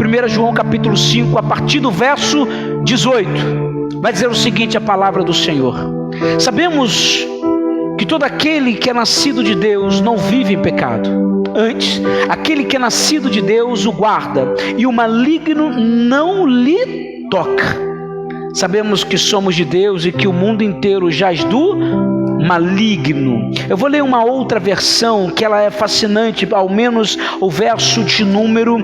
1 João capítulo 5, a partir do verso 18, vai dizer o seguinte, a palavra do Senhor: sabemos que todo aquele que é nascido de Deus não vive em pecado. Antes, aquele que é nascido de Deus o guarda, e o maligno não lhe toca. Sabemos que somos de Deus e que o mundo inteiro jaz do maligno. Eu vou ler uma outra versão que ela é fascinante, ao menos o verso de número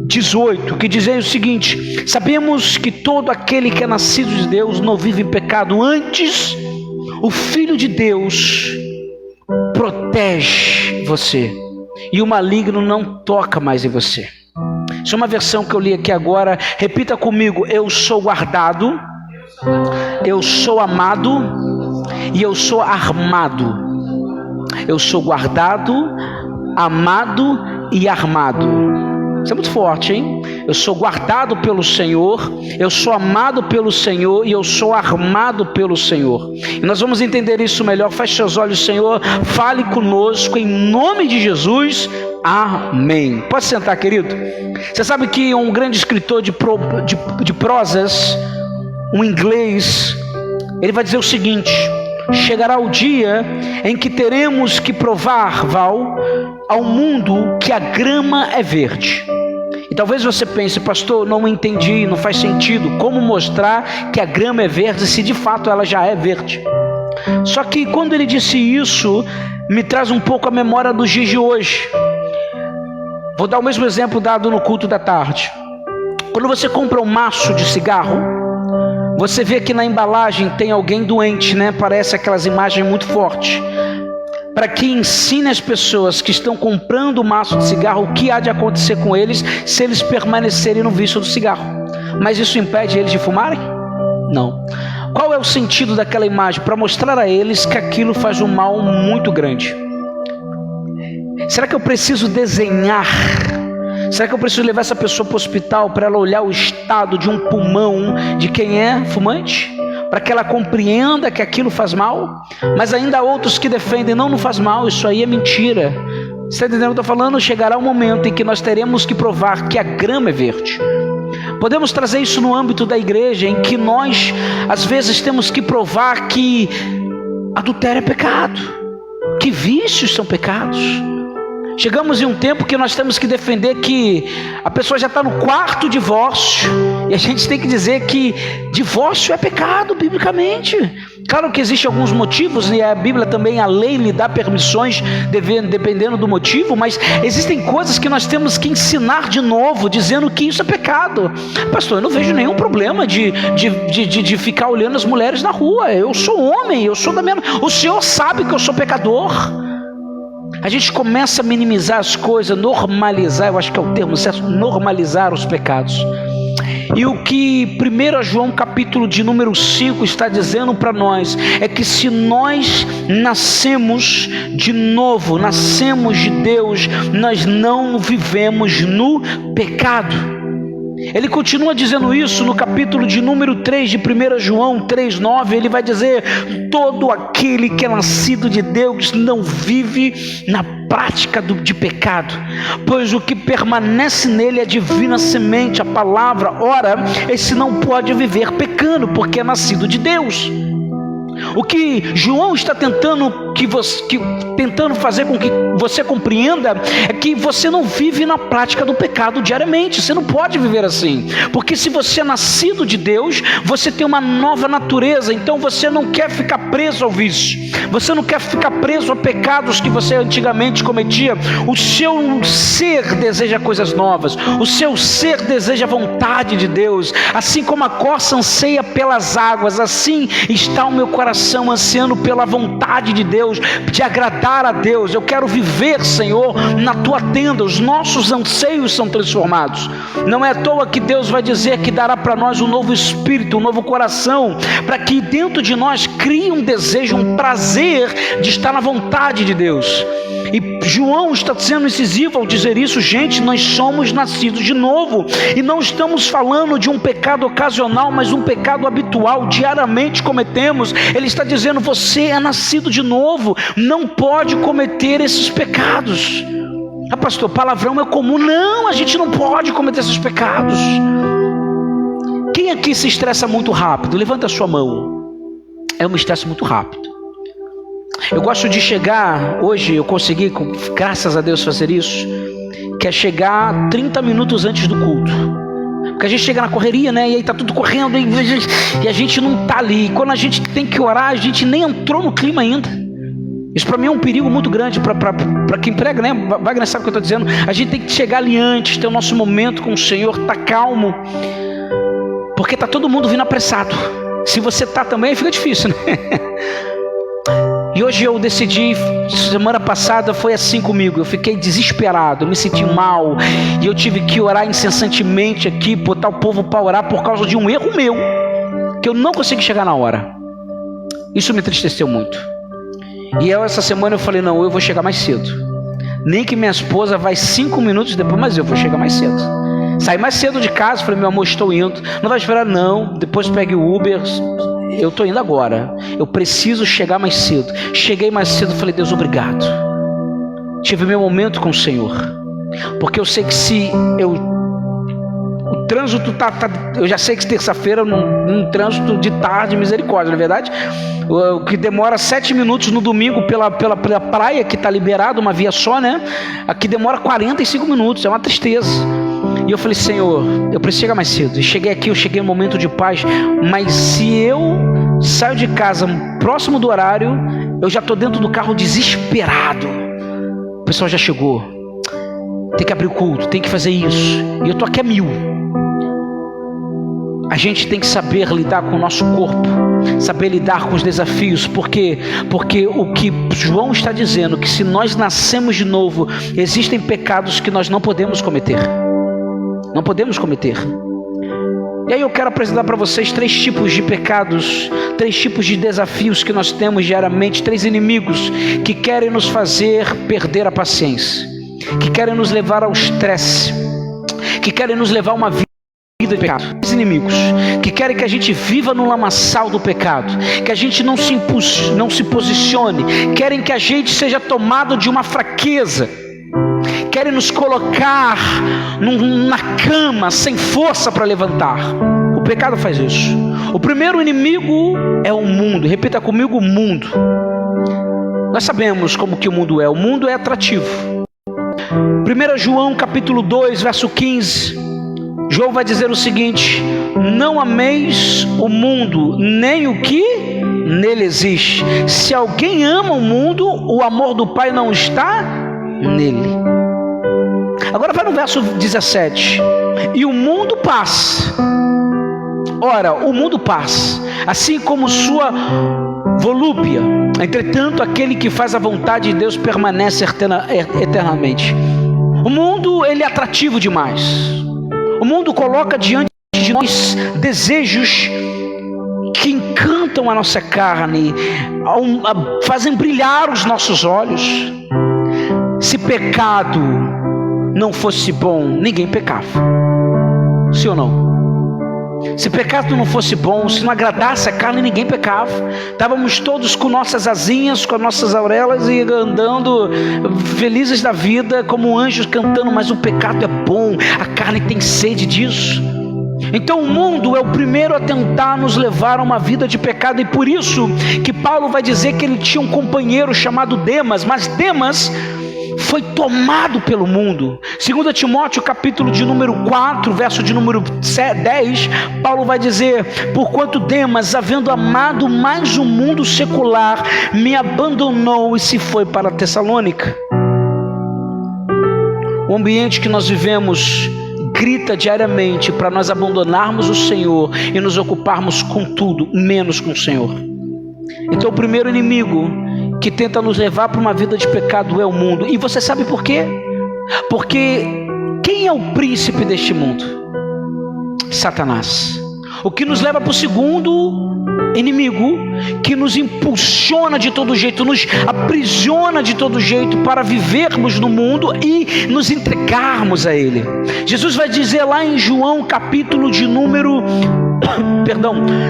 18, que diz o seguinte: sabemos que todo aquele que é nascido de Deus não vive em pecado. Antes, o Filho de Deus protege você e o maligno não toca mais em você. Isso é uma versão que eu li aqui agora. Repita comigo: eu sou guardado, eu sou amado e eu sou armado. Eu sou guardado, amado e armado. Isso é muito forte, hein? Eu sou guardado pelo Senhor, eu sou amado pelo Senhor e eu sou armado pelo Senhor. E nós vamos entender isso melhor. Feche seus olhos, Senhor, fale conosco em nome de Jesus. Amém. Pode sentar, querido. Você sabe que um grande escritor de prosas, um inglês, ele vai dizer o seguinte: chegará o dia em que teremos que provar, Val, ao mundo que a grama é verde. E talvez você pense: pastor, não entendi, não faz sentido. Como mostrar que a grama é verde se de fato ela já é verde? Só que quando ele disse isso, me traz um pouco a memória dos dias de hoje. Vou dar o mesmo exemplo dado no culto da tarde. Quando você compra um maço de cigarro, você vê que na embalagem tem alguém doente, né? Parece aquelas imagens muito fortes, para que ensine as pessoas que estão comprando o maço de cigarro o que há de acontecer com eles se eles permanecerem no vício do cigarro. Mas isso impede eles de fumarem? Não. Qual é o sentido daquela imagem? Para mostrar a eles que aquilo faz um mal muito grande. Será que eu preciso desenhar? Será que eu preciso levar essa pessoa para o hospital para ela olhar o estado de um pulmão de quem é fumante? Para que ela compreenda que aquilo faz mal? Mas ainda há outros que defendem: não faz mal, isso aí é mentira. Você está entendendo o que eu estou falando? Chegará um momento em que nós teremos que provar que a grama é verde. Podemos trazer isso no âmbito da igreja, em que nós às vezes temos que provar que adultério é pecado, que vícios são pecados. Chegamos em um tempo que nós temos que defender que a pessoa já está no quarto divórcio, e a gente tem que dizer que divórcio é pecado biblicamente. Claro que existem alguns motivos, e a Bíblia também, a lei lhe dá permissões dependendo do motivo, mas existem coisas que nós temos que ensinar de novo, dizendo que isso é pecado. Pastor, eu não vejo nenhum problema de ficar olhando as mulheres na rua. Eu sou homem, eu sou da mesma... O Senhor sabe que eu sou pecador. A gente começa a minimizar as coisas, normalizar, eu acho que é o termo certo, normalizar os pecados. E o que 1 João capítulo de número 5 está dizendo para nós é que se nós nascemos de novo, nascemos de Deus, nós não vivemos no pecado. Ele continua dizendo isso no capítulo de número 3 de 1 João 3,9, ele vai dizer: todo aquele que é nascido de Deus não vive na prática de pecado, pois o que permanece nele é a divina semente, a palavra. Ora, esse não pode viver pecando, porque é nascido de Deus. O que João está tentando fazer com que você compreenda é que você não vive na prática do pecado diariamente. Você não pode viver assim, porque se você é nascido de Deus, você tem uma nova natureza. Então você não quer ficar preso ao vício, você não quer ficar preso a pecados que você antigamente cometia. O seu ser deseja coisas novas, o seu ser deseja a vontade de Deus. Assim como a corça anseia pelas águas, assim está o meu coração ansiando pela vontade de Deus, de agradar a Deus. Eu quero viver, Senhor, na tua tenda. Os nossos anseios são transformados. Não é à toa que Deus vai dizer que dará para nós um novo espírito, um novo coração, para que dentro de nós crie um desejo, um prazer de estar na vontade de Deus. E João está sendo incisivo ao dizer isso. Gente, nós somos nascidos de novo, e não estamos falando de um pecado ocasional, mas um pecado habitual, diariamente cometemos. Ele está dizendo: você é nascido de novo, não pode cometer esses pecados. Ah, pastor, palavrão é comum. Não, a gente não pode cometer esses pecados. Quem aqui se estressa muito rápido? Levanta a sua mão. Eu me estresso muito rápido. Eu gosto de chegar, hoje eu consegui, graças a Deus, fazer isso, que é chegar 30 minutos antes do culto. Porque a gente chega na correria, né? E aí tá tudo correndo e a gente não tá ali. Quando a gente tem que orar, a gente nem entrou no clima ainda. Isso para mim é um perigo muito grande para quem prega, né? Wagner sabe o que eu estou dizendo. A gente tem que chegar ali antes, ter o nosso momento com o Senhor, tá calmo. Porque tá todo mundo vindo apressado. Se você tá também, fica difícil, né? E hoje eu decidi, semana passada foi assim comigo, eu fiquei desesperado, eu me senti mal, e eu tive que orar incessantemente aqui, botar o povo para orar por causa de um erro meu, que eu não consegui chegar na hora. Isso me entristeceu muito. E essa semana eu falei, não, eu vou chegar mais cedo. Nem que minha esposa vai 5 minutos depois, mas eu vou chegar mais cedo. Saí mais cedo de casa, falei, meu amor, estou indo. Não vai esperar não, depois pegue o Uber. Eu estou indo agora. Eu preciso chegar mais cedo. Cheguei mais cedo, falei, Deus, obrigado. Tive meu momento com o Senhor. Porque eu sei que se o trânsito eu já sei que terça-feira num trânsito de tarde, misericórdia, não é verdade? O que demora 7 minutos no domingo pela praia, que está liberado, uma via só, né? Aqui demora 45 minutos, é uma tristeza. E eu falei, Senhor, eu preciso chegar mais cedo. E cheguei aqui, eu cheguei no momento de paz. Mas se eu saio de casa próximo do horário, eu já estou dentro do carro desesperado. O pessoal já chegou. Tem que abrir o culto, tem que fazer isso. E eu estou aqui a 1000. A gente tem que saber lidar com o nosso corpo, saber lidar com os desafios, porque o que João está dizendo, que se nós nascemos de novo, existem pecados que nós não podemos cometer. Não podemos cometer. E aí eu quero apresentar para vocês 3 tipos de pecados, 3 tipos de desafios que nós temos diariamente, 3 inimigos que querem nos fazer perder a paciência, que querem nos levar ao estresse, que querem nos levar a uma vida de pecado. 3 inimigos que querem que a gente viva no lamaçal do pecado, que a gente não se posicione, querem que a gente seja tomado de uma fraqueza, querem nos colocar na cama sem força para levantar. O pecado faz isso. O primeiro inimigo é o mundo. Repita comigo, o mundo. Nós sabemos como que o mundo é. O mundo é atrativo. 1 João capítulo 2, verso 15. João vai dizer o seguinte: não ameis o mundo, nem o que nele existe. Se alguém ama o mundo, o amor do Pai não está nele. Agora vai no verso 17. E o mundo passa. Ora, o mundo passa, assim como sua volúpia. Entretanto, aquele que faz a vontade de Deus permanece eternamente. O mundo, ele é atrativo demais. O mundo coloca diante de nós desejos que encantam a nossa carne, fazem brilhar os nossos olhos. Se pecado não fosse bom, ninguém pecava. Sim ou não? Se pecado não fosse bom, se não agradasse a carne, ninguém pecava. Estávamos todos com nossas asinhas, com nossas aurelas e andando felizes da vida, como anjos cantando. Mas o pecado é bom, a carne tem sede disso. Então o mundo é o primeiro a tentar nos levar a uma vida de pecado. E por isso que Paulo vai dizer que ele tinha um companheiro chamado Demas. Mas Demas foi tomado pelo mundo. 2 Timóteo capítulo de número 4, verso de número 10, Paulo vai dizer: porquanto Demas, havendo amado mais o mundo secular, me abandonou e se foi para Tessalônica. O ambiente que nós vivemos grita diariamente para nós abandonarmos o Senhor e nos ocuparmos com tudo, menos com o Senhor. Então o primeiro inimigo que tenta nos levar para uma vida de pecado é o mundo. E você sabe por quê? Porque quem é o príncipe deste mundo? Satanás. O que nos leva para o segundo inimigo, que nos impulsiona de todo jeito, nos aprisiona de todo jeito para vivermos no mundo e nos entregarmos a ele. Jesus vai dizer lá em João capítulo de número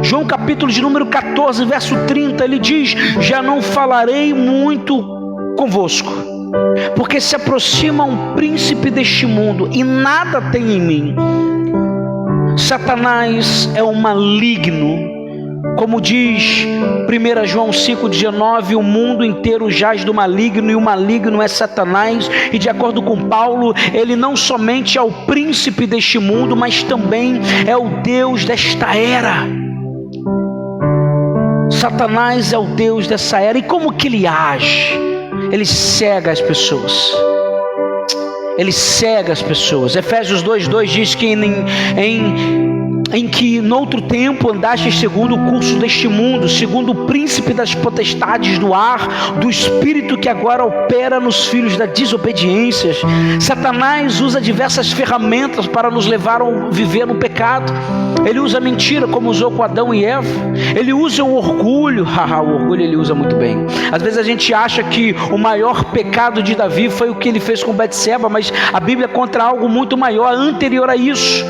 João capítulo de número 14, verso 30, ele diz: já não falarei muito convosco, porque se aproxima um príncipe deste mundo e nada tem em mim. Satanás é um maligno, como diz 1 João 5,19, o mundo inteiro jaz do maligno, e o maligno é Satanás. E de acordo com Paulo, ele não somente é o príncipe deste mundo, mas também é o Deus desta era. Satanás é o Deus dessa era. E como que ele age? Ele cega as pessoas. Ele cega as pessoas. Efésios 2,2 diz que em que noutro tempo andaste segundo o curso deste mundo, segundo o príncipe das potestades do ar, do espírito que agora opera nos filhos da desobediência. Satanás usa diversas ferramentas para nos levar a viver no pecado. Ele usa a mentira, como usou com Adão e Eva. Ele usa o orgulho. O orgulho ele usa muito bem. Às vezes a gente acha que o maior pecado de Davi foi o que ele fez com Betseba, mas a Bíblia conta algo muito maior, anterior a isso.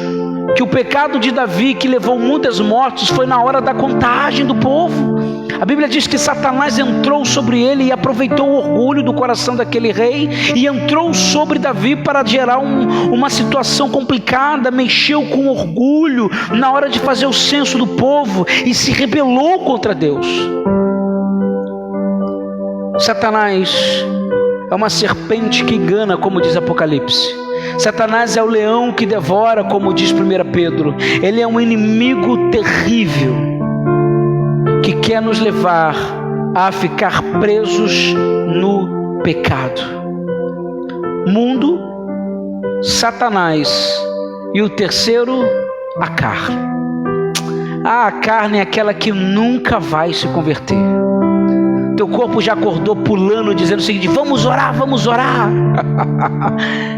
Que o pecado de Davi, que levou muitas mortes, foi na hora da contagem do povo. A Bíblia diz que Satanás entrou sobre ele e aproveitou o orgulho do coração daquele rei e entrou sobre Davi para gerar uma situação complicada. Mexeu com orgulho na hora de fazer o censo do povo e se rebelou contra Deus. Satanás é uma serpente que engana, como diz Apocalipse. Satanás é o leão que devora, como diz 1 Pedro. Ele é um inimigo terrível que quer nos levar a ficar presos no pecado. Mundo, Satanás e o terceiro, a carne. A carne é aquela que nunca vai se converter. Teu corpo já acordou pulando, dizendo o seguinte: vamos orar, vamos orar.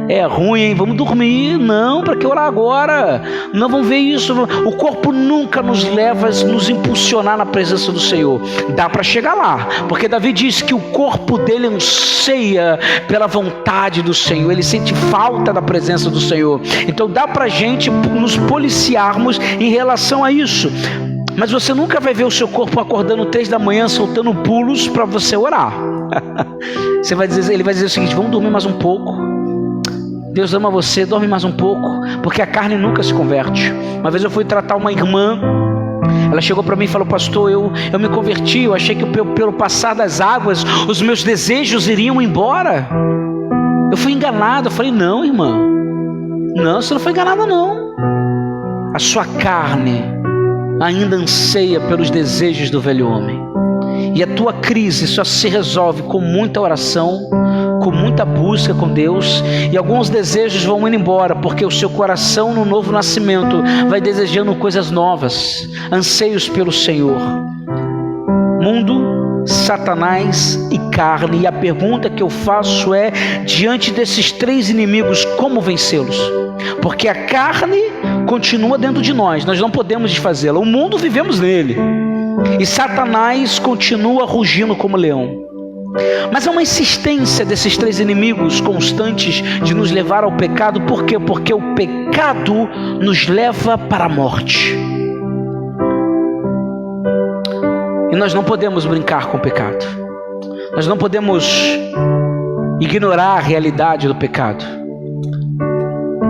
É ruim, hein? Vamos dormir. Não, para que orar agora? Não, vamos ver isso. O corpo nunca nos leva a nos impulsionar na presença do Senhor. Dá para chegar lá, porque Davi diz que o corpo dele anseia pela vontade do Senhor. Ele sente falta da presença do Senhor. Então dá para a gente nos policiarmos em relação a isso. Mas você nunca vai ver o seu corpo acordando 3 da manhã, soltando pulos para você orar. Ele vai dizer o seguinte: vamos dormir mais um pouco. Deus ama você, dorme mais um pouco, porque a carne nunca se converte. Uma vez eu fui tratar uma irmã, ela chegou para mim e falou: pastor, eu me converti, eu achei que pelo passar das águas, os meus desejos iriam embora. Eu fui enganado. Eu falei: não, irmã, não, você não foi enganada não. A sua carne ainda anseia pelos desejos do velho homem. E a tua crise só se resolve com muita oração, com muita busca com Deus. E alguns desejos vão indo embora, porque o seu coração no novo nascimento vai desejando coisas novas, anseios pelo Senhor. Mundo, Satanás e carne. E a pergunta que eu faço é: diante desses 3 inimigos, como vencê-los? Porque a carne continua dentro de nós não podemos desfazê-la. O mundo, vivemos nele, e Satanás continua rugindo como leão. Mas há uma insistência desses 3 inimigos constantes de nos levar ao pecado. Por quê? Porque o pecado nos leva para a morte. E nós não podemos brincar com o pecado. Nós não podemos ignorar a realidade do pecado.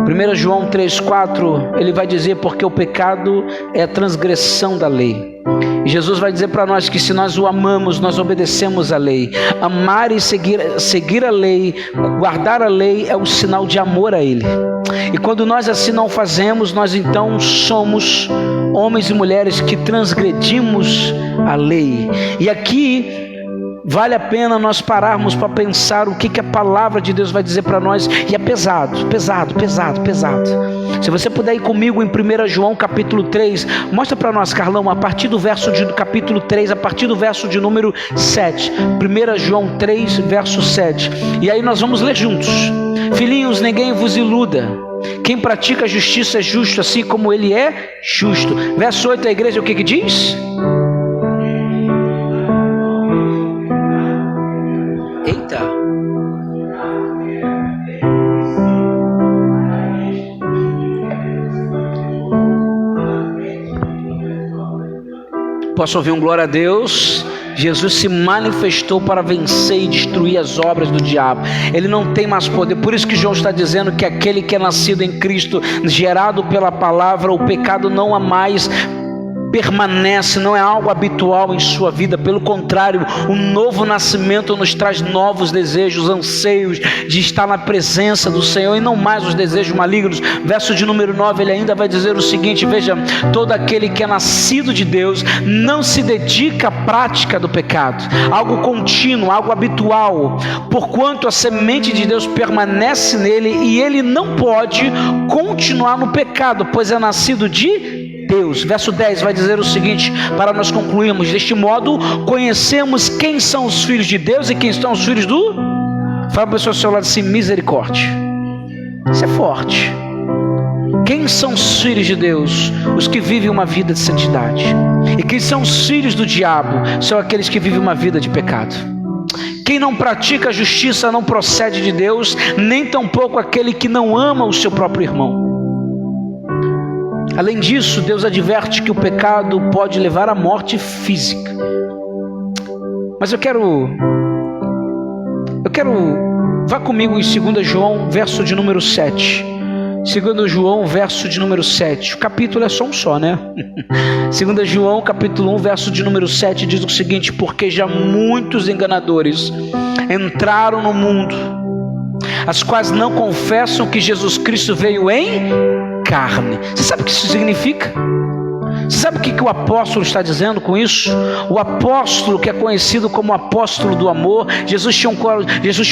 1 João 3,4, ele vai dizer: porque o pecado é a transgressão da lei. E Jesus vai dizer para nós que se nós o amamos, nós obedecemos a lei. Amar e seguir a lei, guardar a lei, é um sinal de amor a Ele. E quando nós assim não fazemos, nós então somos homens e mulheres que transgredimos a lei. E aqui vale a pena nós pararmos para pensar o que a palavra de Deus vai dizer para nós. E é pesado, pesado, pesado, pesado. Se você puder ir comigo em 1 João capítulo 3, mostra para nós, Carlão, a partir do verso de capítulo 3, a partir do verso de número 7. 1 João 3, verso 7. E aí nós vamos ler juntos. Filhinhos, ninguém vos iluda. Quem pratica a justiça é justo, assim como ele é justo. Verso 8, a igreja o que diz? Eita! Posso ouvir um glória a Deus? Jesus se manifestou para vencer e destruir as obras do diabo. Ele não tem mais poder. Por isso que João está dizendo que aquele que é nascido em Cristo, gerado pela palavra, o pecado não há mais permanece, não é algo habitual em sua vida. Pelo contrário, o novo nascimento nos traz novos desejos, anseios de estar na presença do Senhor e não mais os desejos malignos. Verso de número 9, ele ainda vai dizer o seguinte: veja, todo aquele que é nascido de Deus não se dedica à prática do pecado, algo contínuo, algo habitual, porquanto a semente de Deus permanece nele e ele não pode continuar no pecado, pois é nascido de Deus. Verso 10 vai dizer o seguinte, para nós concluirmos: deste modo conhecemos quem são os filhos de Deus e quem são os filhos do... Fala para a pessoa ao seu lado assim: misericórdia. Isso é forte. Quem são os filhos de Deus? Os que vivem uma vida de santidade. E quem são os filhos do diabo? São aqueles que vivem uma vida de pecado. Quem não pratica a justiça não procede de Deus, nem tampouco aquele que não ama o seu próprio irmão. Além disso, Deus adverte que o pecado pode levar à morte física. Mas eu quero... Vá comigo em 2 João, verso de número 7. 2 João, verso de número 7. O capítulo é só um só, né? 2 João, capítulo 1, verso de número 7, diz o seguinte: porque já muitos enganadores entraram no mundo, as quais não confessam que Jesus Cristo veio em carne. Você sabe o que isso significa? Você sabe o que o apóstolo está dizendo com isso? O apóstolo, que é conhecido como apóstolo do amor, Jesus tinha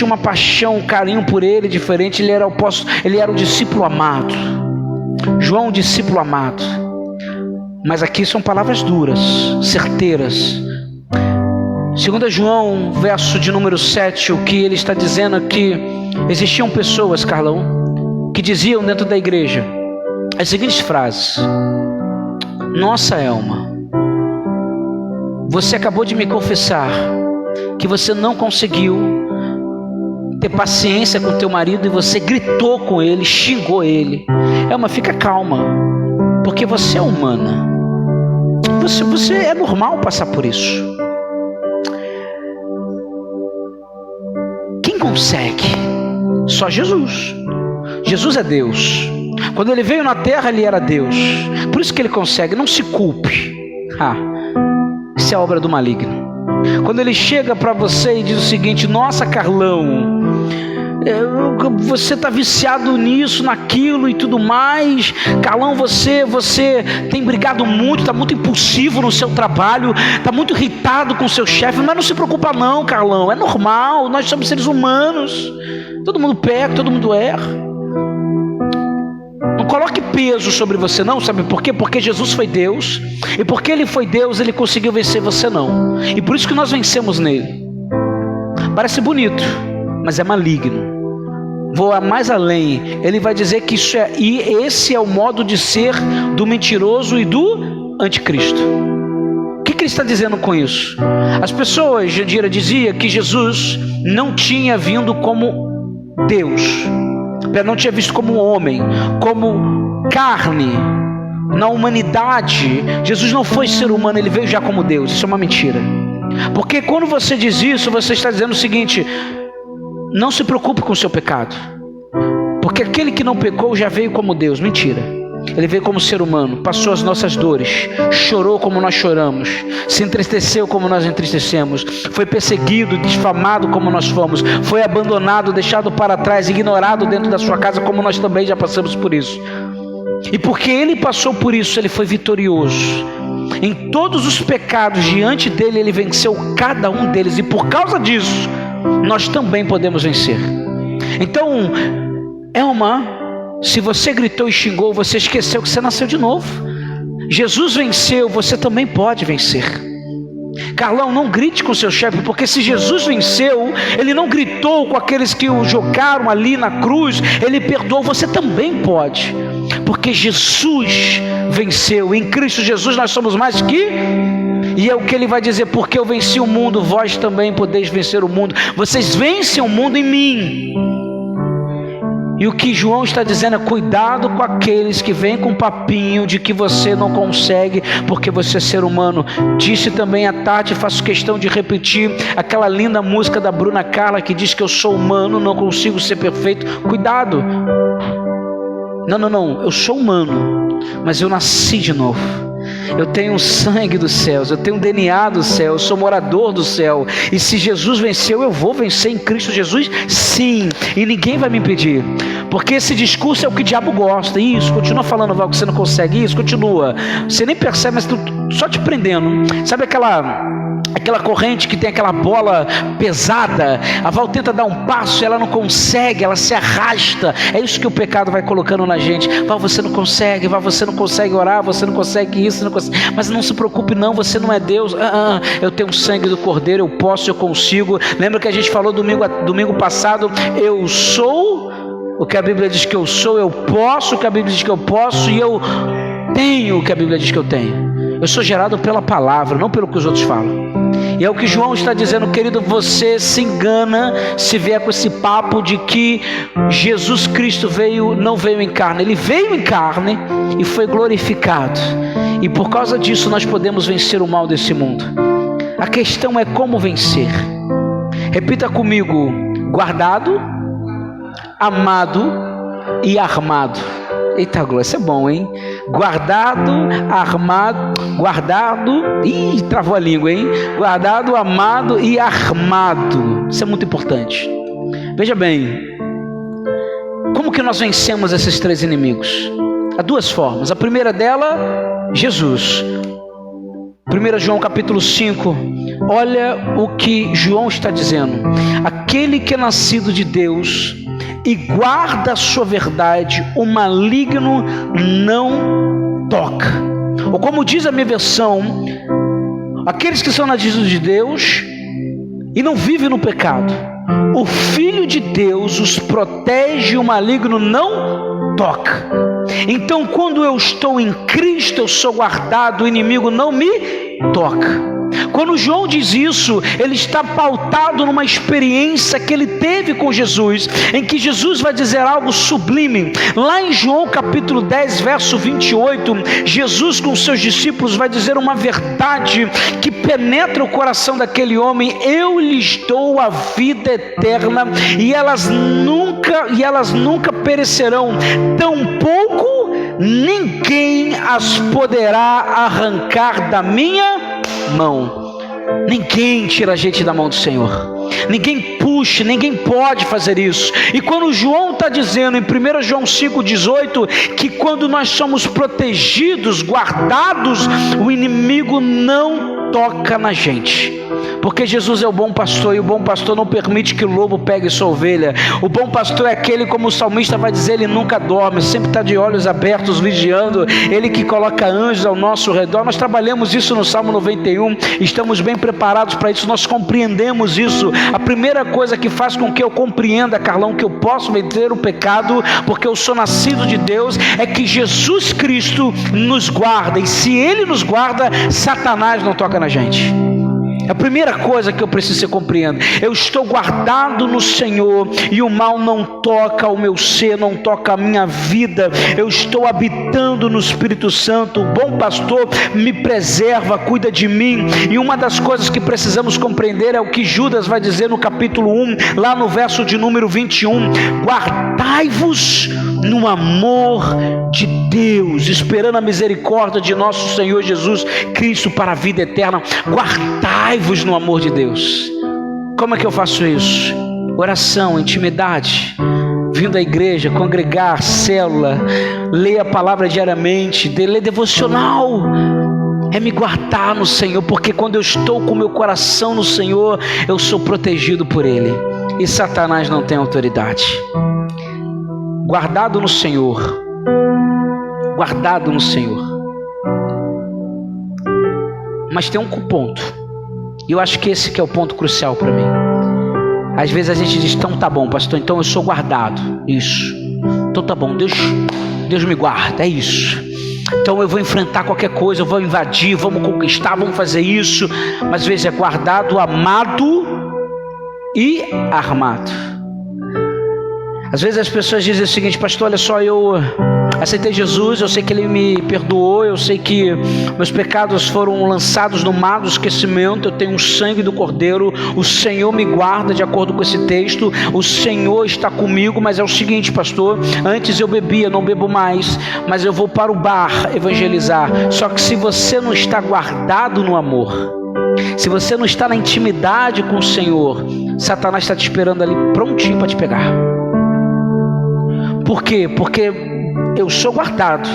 uma paixão, um carinho por ele diferente. Ele era o apóstolo, ele era o discípulo amado. João, discípulo amado. Mas aqui são palavras duras, certeiras. 2 João, verso de número 7, o que ele está dizendo é que existiam pessoas, Carlão, que diziam dentro da igreja as seguintes frases: nossa, Elma, você acabou de me confessar que você não conseguiu ter paciência com teu marido e você gritou com ele, xingou ele. Elma, fica calma, porque você é humana. Você é normal passar por isso. Quem consegue? Só Jesus. Jesus é Deus. Quando ele veio na terra, ele era Deus. Por isso que ele consegue. Não se culpe. Isso é obra do maligno. Quando ele chega para você e diz o seguinte: nossa, Carlão, você está viciado nisso, naquilo e tudo mais. Carlão, você tem brigado muito, está muito impulsivo no seu trabalho, está muito irritado com o seu chefe. Mas não se preocupa não, Carlão, é normal, nós somos seres humanos. Todo mundo peca, todo mundo erra. Não coloque peso sobre você não, sabe por quê? Porque Jesus foi Deus, e porque Ele foi Deus, Ele conseguiu vencer você não. E por isso que nós vencemos nele. Parece bonito, mas é maligno. Vou mais além. Ele vai dizer que esse é o modo de ser do mentiroso e do anticristo. O que ele está dizendo com isso? As pessoas, Jandira, dizia que Jesus não tinha vindo como Deus, não tinha visto como homem, como carne. Na humanidade, Jesus não foi ser humano, ele veio já como Deus. Isso é uma mentira. Porque quando você diz isso, você está dizendo o seguinte: não se preocupe com o seu pecado, porque aquele que não pecou já veio como Deus. Mentira. Ele veio como ser humano, passou as nossas dores, chorou como nós choramos, se entristeceu como nós entristecemos, foi perseguido, difamado como nós fomos, foi abandonado, deixado para trás, ignorado dentro da sua casa, como nós também já passamos por isso. E porque ele passou por isso, ele foi vitorioso. Em todos os pecados diante dele, ele venceu cada um deles, e por causa disso, nós também podemos vencer. Então, se você gritou e xingou, você esqueceu que você nasceu de novo. Jesus venceu, você também pode vencer. Carlão, não grite com seu chefe, porque se Jesus venceu, ele não gritou com aqueles que o jogaram ali na cruz, ele perdoou. Você também pode, porque Jesus venceu. Em Cristo Jesus nós somos mais que... E é o que ele vai dizer: porque eu venci o mundo, vós também podeis vencer o mundo. Vocês vencem o mundo em mim. E o que João está dizendo é: cuidado com aqueles que vêm com papinho de que você não consegue porque você é ser humano. Disse também à tarde, faço questão de repetir aquela linda música da Bruna Carla que diz que eu sou humano, não consigo ser perfeito. Cuidado. Não, eu sou humano, mas eu nasci de novo. Eu tenho o sangue dos céus, eu tenho o DNA do céu, eu sou morador do céu. E se Jesus venceu, eu vou vencer em Cristo Jesus, sim. E ninguém vai me impedir, porque esse discurso é o que o diabo gosta. Isso, continua falando, Val, que você não consegue. Isso, continua. Você nem percebe, mas só te prendendo. Sabe aquela corrente que tem aquela bola pesada? A Val tenta dar um passo, ela não consegue, ela se arrasta. É isso que o pecado vai colocando na gente. Val, você não consegue. Val, você não consegue orar, você não consegue isso, não consegue. Mas não se preocupe não, você não é Deus. Eu tenho o sangue do Cordeiro, eu posso, eu consigo. Lembra que a gente falou domingo passado? Eu sou o que a Bíblia diz que eu sou, eu posso o que a Bíblia diz que eu posso, e eu tenho o que a Bíblia diz que eu tenho. Eu sou gerado pela palavra, não pelo que os outros falam. E é o que João está dizendo, querido, você se engana se vier com esse papo de que Jesus Cristo não veio em carne. Ele veio em carne e foi glorificado. E por causa disso nós podemos vencer o mal desse mundo. A questão é como vencer. Repita comigo: guardado, amado e armado. Eita glória, isso é bom, hein? Guardado, travou a língua, hein? Guardado, amado e armado. Isso é muito importante. Veja bem, como que nós vencemos esses três inimigos? Há duas formas. A primeira dela, Jesus. 1 João capítulo 5, olha o que João está dizendo: aquele que é nascido de Deus e guarda a sua verdade, o maligno não toca. Ou como diz a minha versão, aqueles que são nascidos de Deus e não vivem no pecado, o Filho de Deus os protege e o maligno não toca. Então, quando eu estou em Cristo, eu sou guardado, o inimigo não me toca. Quando João diz isso, ele está pautado numa experiência que ele teve com Jesus, em que Jesus vai dizer algo sublime. Lá em João capítulo 10, verso 28, Jesus com seus discípulos vai dizer uma verdade que penetra o coração daquele homem: eu lhes dou a vida eterna e elas nunca perecerão, tampouco ninguém as poderá arrancar da minha mão. Ninguém tira a gente da mão do Senhor, ninguém puxa, ninguém pode fazer isso. E quando João está dizendo em 1 João 5,18 que quando nós somos protegidos, guardados, o inimigo não toca na gente, porque Jesus é o bom pastor, e o bom pastor não permite que o lobo pegue sua ovelha. O bom pastor é aquele, como o salmista vai dizer, ele nunca dorme, sempre está de olhos abertos vigiando, ele que coloca anjos ao nosso redor. Nós trabalhamos isso no Salmo 91, estamos bem preparados para isso, nós compreendemos isso. A primeira coisa que faz com que eu compreenda, Carlão, que eu posso vencer o pecado porque eu sou nascido de Deus, é que Jesus Cristo nos guarda, e se Ele nos guarda, Satanás não toca na gente. É a primeira coisa que eu preciso que você compreenda. Eu estou guardado no Senhor e o mal não toca o meu ser, não toca a minha vida. Eu estou habitando no Espírito Santo. O bom pastor me preserva, cuida de mim. E uma das coisas que precisamos compreender é o que Judas vai dizer no capítulo 1, lá no verso de número 21. Guardai-vos no amor de Deus, esperando a misericórdia de nosso Senhor Jesus Cristo para a vida eterna. Guardai-vos no amor de Deus. Como é que eu faço isso? Oração, intimidade, vindo à igreja, congregar, célula, ler a palavra diariamente, ler devocional. É me guardar no Senhor, porque quando eu estou com meu coração no Senhor, eu sou protegido por Ele, e Satanás não tem autoridade. Guardado no Senhor, guardado no Senhor. Mas tem um ponto, e eu acho que esse que é o ponto crucial para mim. Às vezes a gente diz: então tá bom, pastor, então eu sou guardado. Isso. Então tá bom, Deus me guarda, é isso. Então eu vou enfrentar qualquer coisa, eu vou invadir, vamos conquistar, vamos fazer isso. Mas às vezes é guardado, amado e armado. Às vezes as pessoas dizem o seguinte: pastor, olha só, eu aceitei Jesus, eu sei que Ele me perdoou, eu sei que meus pecados foram lançados no mar do esquecimento, eu tenho o sangue do Cordeiro, o Senhor me guarda de acordo com esse texto, o Senhor está comigo, mas é o seguinte, pastor, antes eu bebia, não bebo mais, mas eu vou para o bar evangelizar. Só que se você não está guardado no amor, se você não está na intimidade com o Senhor, Satanás está te esperando ali prontinho para te pegar. Por quê? Porque eu sou guardado,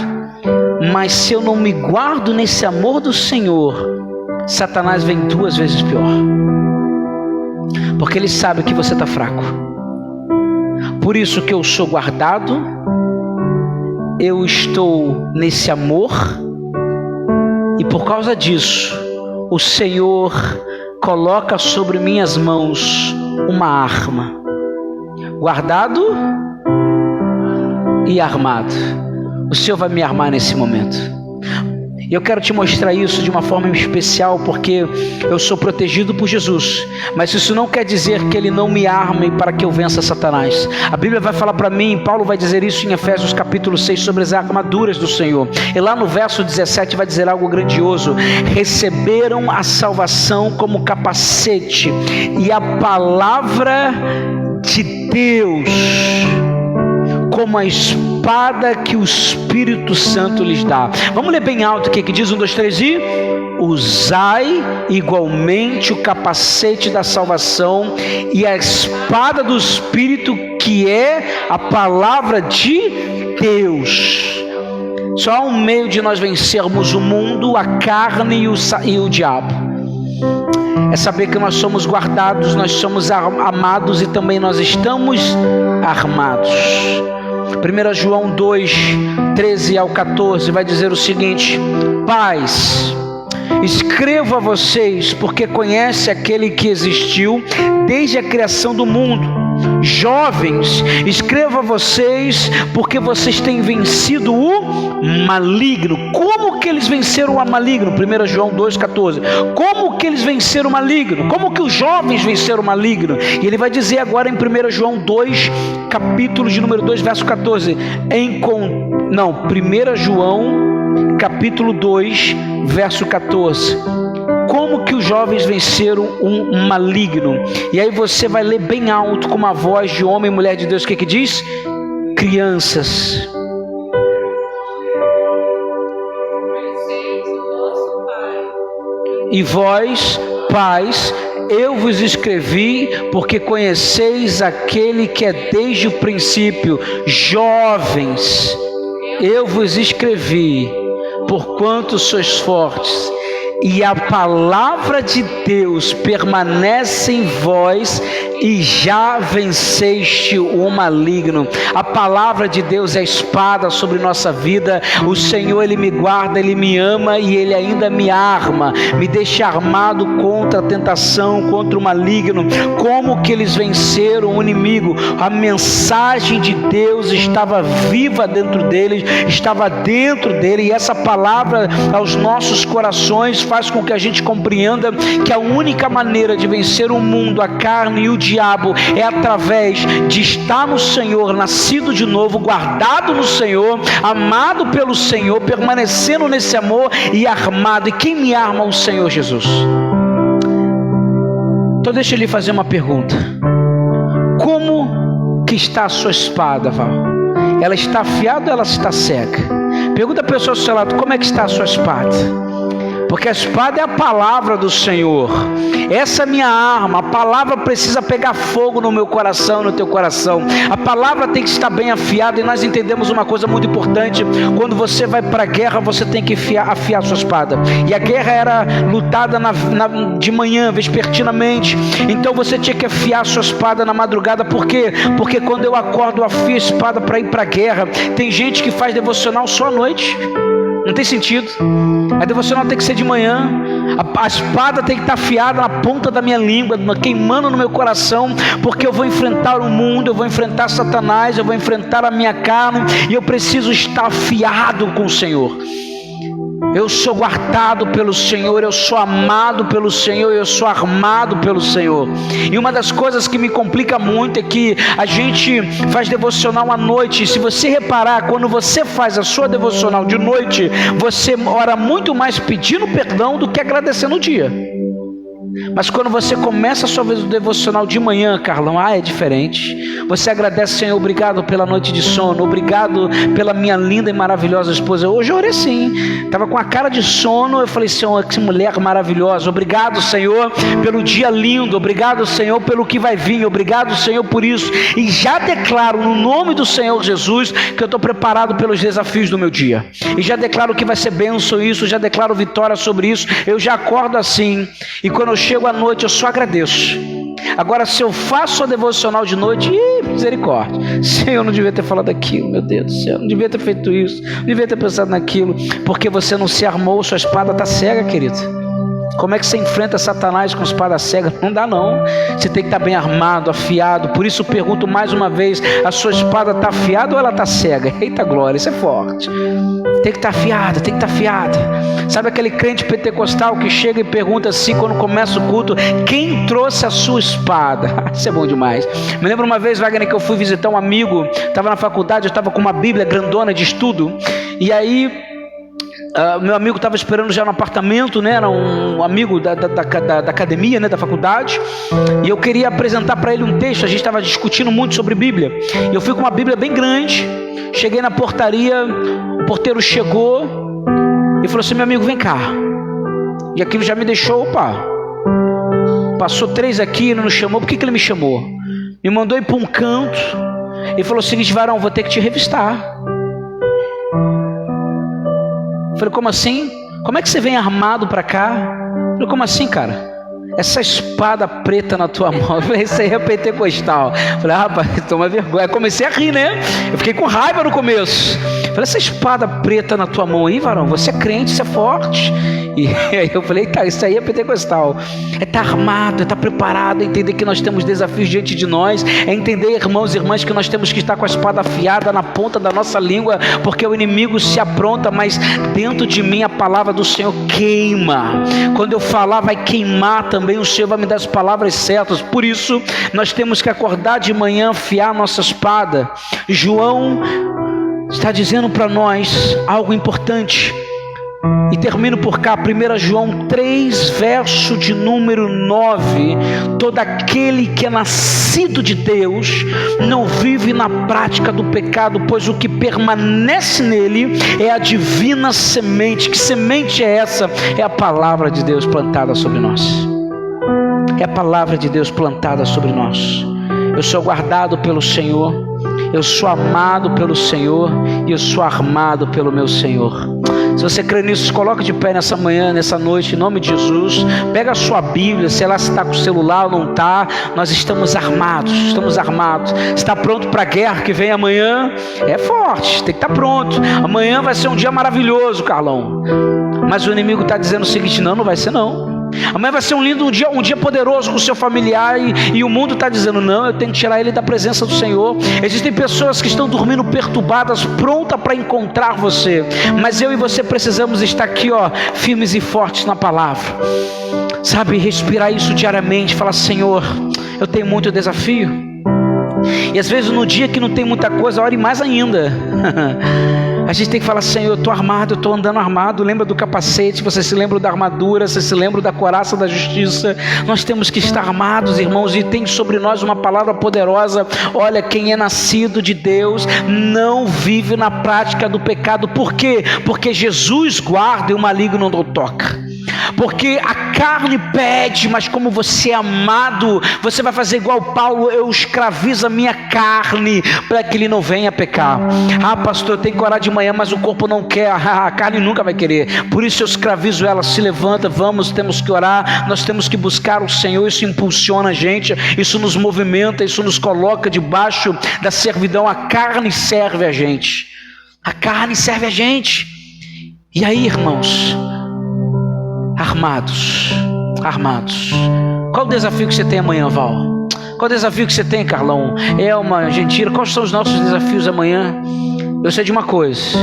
mas se eu não me guardo nesse amor do Senhor, Satanás vem 2 vezes pior, porque ele sabe que você está fraco. Por isso que eu sou guardado, eu estou nesse amor, e por causa disso o Senhor coloca sobre minhas mãos uma arma, guardado e armado. O Senhor vai me armar nesse momento. E eu quero te mostrar isso de uma forma especial, porque eu sou protegido por Jesus, mas isso não quer dizer que Ele não me arme para que eu vença Satanás. A Bíblia vai falar para mim, Paulo vai dizer isso em Efésios capítulo 6, sobre as armaduras do Senhor, e lá no verso 17 vai dizer algo grandioso: receberam a salvação como capacete, e a palavra de Deus como a espada que o Espírito Santo lhes dá. Vamos ler bem alto aqui, que diz 1, 2, 3 e... usai igualmente o capacete da salvação e a espada do Espírito, que é a palavra de Deus. Só há um meio de nós vencermos o mundo, a carne e o diabo. É saber que nós somos guardados, nós somos amados e também nós estamos armados. 1 João 2, 13 ao 14 vai dizer o seguinte: pais, escrevo a vocês porque conhece aquele que existiu desde a criação do mundo. Jovens, escrevo a vocês porque vocês têm vencido o maligno. Como que eles venceram o maligno? 1 João 2,14. Como que eles venceram o maligno? Como que os jovens venceram o maligno? E ele vai dizer agora em 1 João 2, capítulo de número 2, verso 14. 1 João, capítulo 2, verso 14. Como que os jovens venceram um maligno? E aí você vai ler bem alto, com uma voz de homem e mulher de Deus. O que diz? Crianças, e vós, pais, eu vos escrevi porque conheceis aquele que é desde o princípio. Jovens, eu vos escrevi porquanto sois fortes, e a palavra de Deus permanece em vós, e já venceste o maligno. A palavra de Deus é a espada sobre nossa vida. O Senhor, Ele me guarda, Ele me ama e Ele ainda me arma, me deixa armado contra a tentação, contra o maligno. Como que eles venceram o inimigo? A mensagem de Deus estava viva dentro deles, estava dentro dele, e essa palavra aos nossos corações faz com que a gente compreenda que a única maneira de vencer o mundo, a carne e o diabo é através de estar no Senhor, nascido de novo, guardado no Senhor, amado pelo Senhor, permanecendo nesse amor e armado. E quem me arma? O Senhor Jesus. Então deixa eu lhe fazer uma pergunta: como que está a sua espada, Val? Ela está afiada ou ela está seca? Pergunta a pessoa ao seu lado: como é que está a sua espada? Porque a espada é a palavra do Senhor. Essa é a minha arma. A palavra precisa pegar fogo no meu coração, no teu coração. A palavra tem que estar bem afiada. E nós entendemos uma coisa muito importante: quando você vai para a guerra, você tem que afiar a sua espada. E a guerra era lutada de manhã, vespertinamente. Então você tinha que afiar a sua espada na madrugada. Por quê? Porque quando eu acordo, eu afio a espada para ir para a guerra. Tem gente que faz devocional só à noite. Não tem sentido. A devocional tem que ser de manhã. A espada tem que estar afiada na ponta da minha língua, queimando no meu coração, porque eu vou enfrentar o mundo, eu vou enfrentar Satanás, eu vou enfrentar a minha carne, e eu preciso estar afiado com o Senhor. Eu sou guardado pelo Senhor, eu sou amado pelo Senhor, eu sou armado pelo Senhor. E uma das coisas que me complica muito é que a gente faz devocional à noite. Se você reparar, quando você faz a sua devocional de noite, você ora muito mais pedindo perdão do que agradecendo o dia. Mas quando você começa a sua vez do devocional de manhã, Carlão, é diferente. Você agradece, Senhor, obrigado pela noite de sono, obrigado pela minha linda e maravilhosa esposa. Hoje eu orei assim, estava com a cara de sono, eu falei, Senhor, que mulher maravilhosa. Obrigado, Senhor, pelo dia lindo, obrigado, Senhor, pelo que vai vir, obrigado, Senhor, por isso. E já declaro no nome do Senhor Jesus que eu estou preparado pelos desafios do meu dia. E já declaro que vai ser bênção isso, já declaro vitória sobre isso. Eu já acordo assim, e quando eu chego à noite eu só agradeço. Agora, se eu faço a devocional de noite, misericórdia, Senhor, eu não devia ter falado aquilo, meu Deus do céu, não devia ter feito isso, não devia ter pensado naquilo, porque você não se armou, sua espada está cega, querido. Como é que você enfrenta Satanás com espada cega? Não dá não, você tem que estar bem armado, afiado. Por isso eu pergunto mais uma vez, a sua espada está afiada ou ela está cega? Eita glória, isso é forte. Tem que estar afiada, tem que estar afiada. Sabe aquele crente pentecostal que chega e pergunta assim quando começa o culto, quem trouxe a sua espada? Isso é bom demais. Me lembro uma vez, Wagner, que eu fui visitar um amigo, estava na faculdade, eu estava com uma Bíblia grandona de estudo, e aí meu amigo estava esperando já no apartamento, né? Era um amigo da academia, né? Da faculdade, e eu queria apresentar para ele um texto. A gente estava discutindo muito sobre Bíblia, e eu fui com uma Bíblia bem grande. Cheguei na portaria, o porteiro chegou e falou assim, meu amigo, vem cá. E aquilo já me deixou, passou 3 aqui, não nos chamou. Por que ele me chamou? Me mandou ir para um canto e falou o seguinte, varão, vou ter que te revistar. Falei, como assim? Como é que você vem armado para cá? Falei, como assim, cara? Essa espada preta na tua mão. Eu falei, isso aí é pentecostal. Falei, rapaz, toma vergonha. Comecei a rir, né? Eu fiquei com raiva no começo. Falei, essa espada preta na tua mão aí, varão, você é crente, você é forte. E aí eu falei, tá, isso aí é pentecostal. É estar armado, é estar preparado, é entender que nós temos desafios diante de nós, é entender, irmãos e irmãs, que nós temos que estar com a espada afiada na ponta da nossa língua, porque o inimigo se apronta, mas dentro de mim a palavra do Senhor queima. Quando eu falar, vai queimar também, o Senhor vai me dar as palavras certas. Por isso, nós temos que acordar de manhã, afiar nossa espada. João está dizendo para nós algo importante. E termino por cá, 1 João 3, verso de número 9. Todo aquele que é nascido de Deus não vive na prática do pecado, pois o que permanece nele é a divina semente. Que semente é essa? É a palavra de Deus plantada sobre nós. É a palavra de Deus plantada sobre nós. Eu sou guardado pelo Senhor, eu sou amado pelo Senhor e eu sou armado pelo meu Senhor. Se você crê nisso, coloque de pé nessa manhã, nessa noite, em nome de Jesus. Pega a sua Bíblia, sei lá se está com o celular ou não está. Nós estamos armados, estamos armados. Está pronto para a guerra que vem amanhã? É forte, tem que estar pronto. Amanhã vai ser um dia maravilhoso, Carlão. Mas o inimigo está dizendo o seguinte, não vai ser não. Amanhã vai ser um lindo dia, um dia poderoso com o seu familiar, e o mundo está dizendo, não, eu tenho que tirar ele da presença do Senhor. Existem pessoas que estão dormindo perturbadas, prontas para encontrar você, mas eu e você precisamos estar aqui, firmes e fortes na palavra, sabe, respirar isso diariamente, falar, Senhor, eu tenho muito desafio, e às vezes no dia que não tem muita coisa, ore mais ainda. A gente tem que falar, Senhor, eu estou armado, eu estou andando armado. Lembra do capacete, você se lembra da armadura, você se lembra da couraça da justiça. Nós temos que estar armados, irmãos, e tem sobre nós uma palavra poderosa. Olha, quem é nascido de Deus não vive na prática do pecado. Por quê? Porque Jesus guarda e o maligno não toca. Porque a carne pede, mas como você é amado, você vai fazer igual Paulo, eu escravizo a minha carne para que ele não venha pecar. Pastor, eu tenho que orar de manhã, mas o corpo não quer, a carne nunca vai querer, por isso eu escravizo ela. Se levanta, vamos, temos que orar, nós temos que buscar o Senhor. Isso impulsiona a gente, isso nos movimenta, isso nos coloca debaixo da servidão. A carne serve a gente, a carne serve a gente. E aí, irmãos, armados. Qual o desafio que você tem amanhã, Val? Qual o desafio que você tem, Carlão? Elma, Gentira, quais são os nossos desafios amanhã? Eu sei de uma coisa,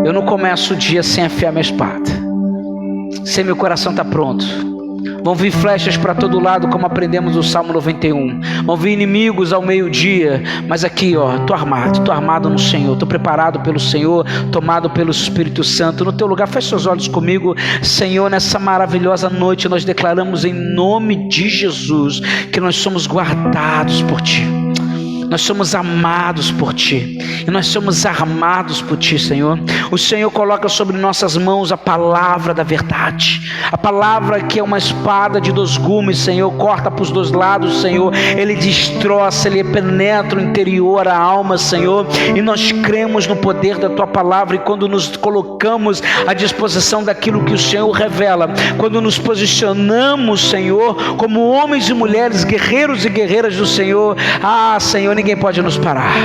Eu não começo o dia sem afiar minha espada, sem meu coração estar pronto. Vão vir flechas para todo lado, como aprendemos no Salmo 91. Vão vir inimigos ao meio-dia, mas aqui, estou armado no Senhor, estou preparado pelo Senhor, tomado pelo Espírito Santo. No teu lugar, feche seus olhos comigo. Senhor, nessa maravilhosa noite, nós declaramos em nome de Jesus que nós somos guardados por Ti. Nós somos amados por Ti, e nós somos armados por Ti, Senhor. O Senhor coloca sobre nossas mãos a palavra da verdade, a palavra que é uma espada de 2 gumes, Senhor, corta para os 2 lados, Senhor. Ele destroça, Ele penetra o interior, a alma, Senhor, e nós cremos no poder da Tua palavra. E quando nos colocamos à disposição daquilo que o Senhor revela, quando nos posicionamos, Senhor, como homens e mulheres, guerreiros e guerreiras do Senhor, Senhor, ninguém pode nos parar,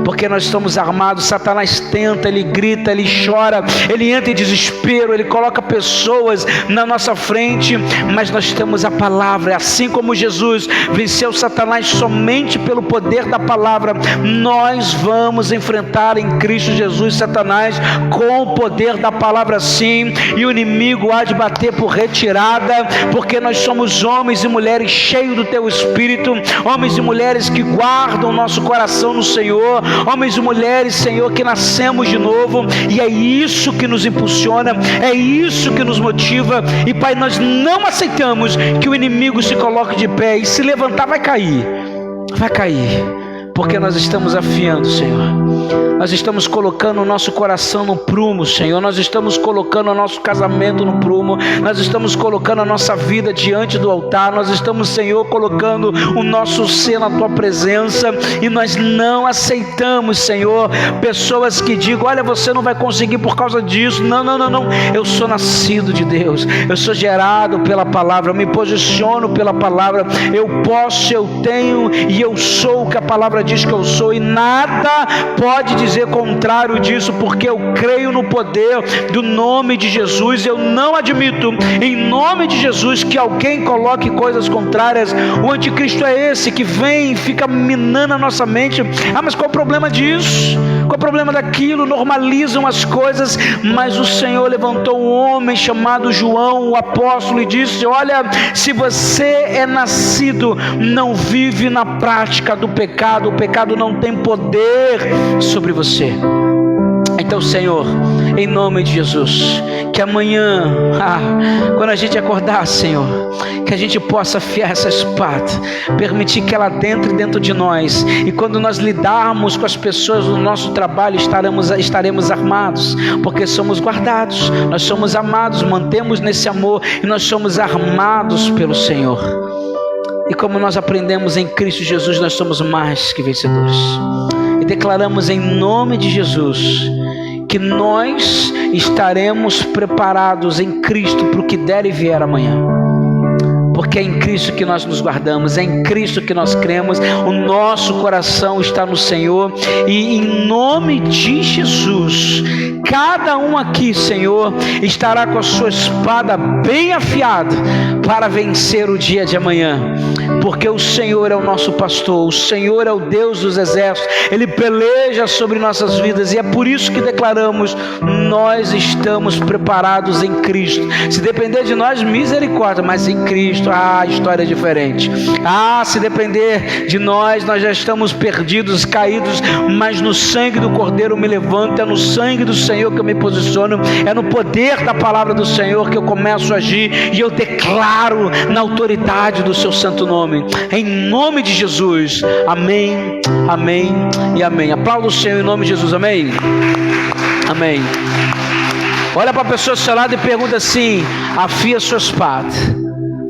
porque nós estamos armados. Satanás tenta, ele grita, ele chora, ele entra em desespero, ele coloca pessoas na nossa frente, mas nós temos a palavra. Assim como Jesus venceu Satanás somente pelo poder da palavra, nós vamos enfrentar em Cristo Jesus Satanás com o poder da palavra, sim, e o inimigo há de bater por retirada, porque nós somos homens e mulheres cheios do Teu Espírito, homens e mulheres que guardam o nosso coração no Senhor, homens e mulheres, Senhor, que nascemos de novo, e é isso que nos impulsiona, é isso que nos motiva. E Pai, nós não aceitamos que o inimigo se coloque de pé, e se levantar vai cair, porque nós estamos afiando, Senhor. Nós estamos colocando o nosso coração no prumo, Senhor. Nós estamos colocando o nosso casamento no prumo. Nós estamos colocando a nossa vida diante do altar. Nós estamos, Senhor, colocando o nosso ser na Tua presença. E nós não aceitamos, Senhor, pessoas que digam: olha, você não vai conseguir por causa disso. Não. Eu sou nascido de Deus. Eu sou gerado pela palavra. Eu me posiciono pela palavra. Eu posso, eu tenho e eu sou o que a palavra diz que eu sou. E nada pode dizer contrário disso, porque eu creio no poder do nome de Jesus. Eu não admito, em nome de Jesus, que alguém coloque coisas contrárias. O anticristo é esse que vem e fica minando a nossa mente. Mas qual o problema disso? Qual o problema daquilo? Normalizam as coisas. Mas o Senhor levantou um homem chamado João, o apóstolo, e disse: olha, se você é nascido, não vive na prática do pecado, o pecado não tem poder sobre você. Então, Senhor, em nome de Jesus, que amanhã, quando a gente acordar, Senhor, que a gente possa afiar essa espada, permitir que ela entre dentro de nós, e quando nós lidarmos com as pessoas no nosso trabalho, estaremos armados, porque somos guardados, nós somos amados, mantemos nesse amor, e nós somos armados pelo Senhor. E como nós aprendemos em Cristo Jesus, nós somos mais que vencedores. E declaramos em nome de Jesus que nós estaremos preparados em Cristo para o que der e vier amanhã. Porque é em Cristo que nós nos guardamos, é em Cristo que nós cremos, o nosso coração está no Senhor. E em nome de Jesus, cada um aqui, Senhor, estará com a sua espada bem afiada para vencer o dia de amanhã. Porque o Senhor é o nosso pastor, o Senhor é o Deus dos exércitos, Ele peleja sobre nossas vidas, e é por isso que declaramos: nós estamos preparados em Cristo. Se depender de nós, misericórdia, mas em Cristo, a história é diferente. Se depender de nós, nós já estamos perdidos, caídos, mas no sangue do Cordeiro me levanto, é no sangue do Senhor que eu me posiciono, é no poder da palavra do Senhor que eu começo a agir, e eu declaro na autoridade do seu santo nome, em nome de Jesus. Amém, amém e amém. Aplauda o Senhor em nome de Jesus. Amém, amém. Olha para a pessoa do seu lado e pergunta assim: afia sua espada.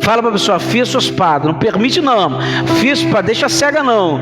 Fala para a pessoa: afia sua espada. Não permite não, afia a espada, deixa cega não.